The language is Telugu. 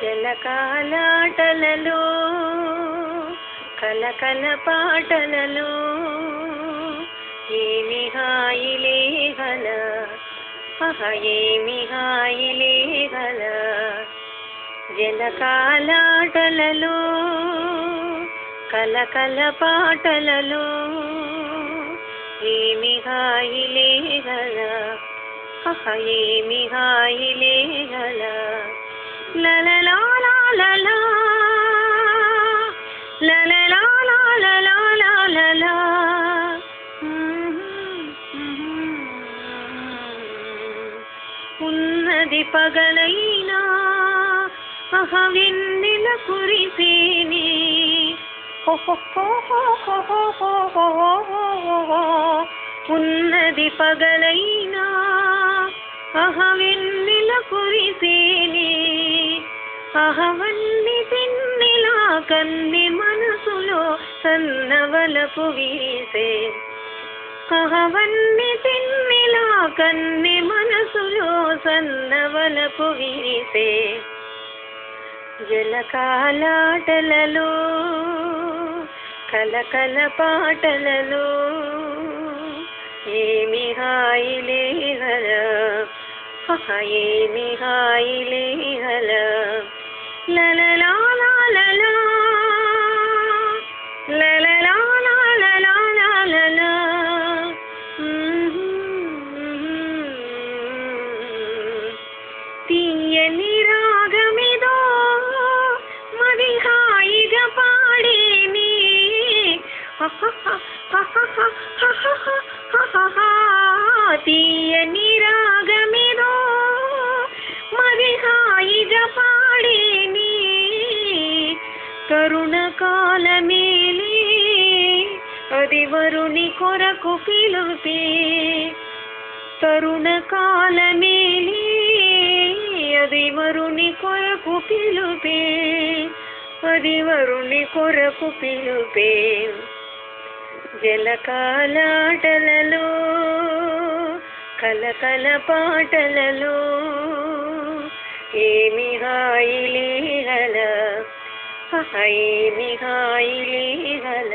జలకాలాటలలో కలకల పాటలలో ఏమి హాయిలే గల ఏమి హాయిలే గల జలకాలాటలలో కలకల పాటలలో ఏమి హాయిలే గల ఏమి హాయిలే గల లలలా లలలా లలలా లలలా లలలా ఉన్నది పగలైనా వెన్నెల కురిసేనే ఉన్నది పగలైనా వెన్నెల కురిసేనే అహవన్ని పెన్నెలా కన్ని మనసులో సన్నవలపు వీసే అహవన్ని పెన్నెలా కన్ని మనసులో సన్నవలపు వీసే జలకాలాటలలో కలకల పాటలలో ఏమి హాయిలే గల ఏమి హాయిలే గల లలలా లలలా లలలా లలలా లలలా తీయని రాగమిదో మది హాయిగా పాడేని తీయని రాగమిదో మది హాయిగా పాడేని తరుణ కాలమేలే అది వరుని కొరకు పిలుపే తరుణ కాలమేలే అది వరుని కొరకు పిలుపే అది వరుని కొరకు పిలుపే జలకాలాటలలో కలకల పాటలలో ఏమి హాయిలే గల ఏమి హాయిలే గల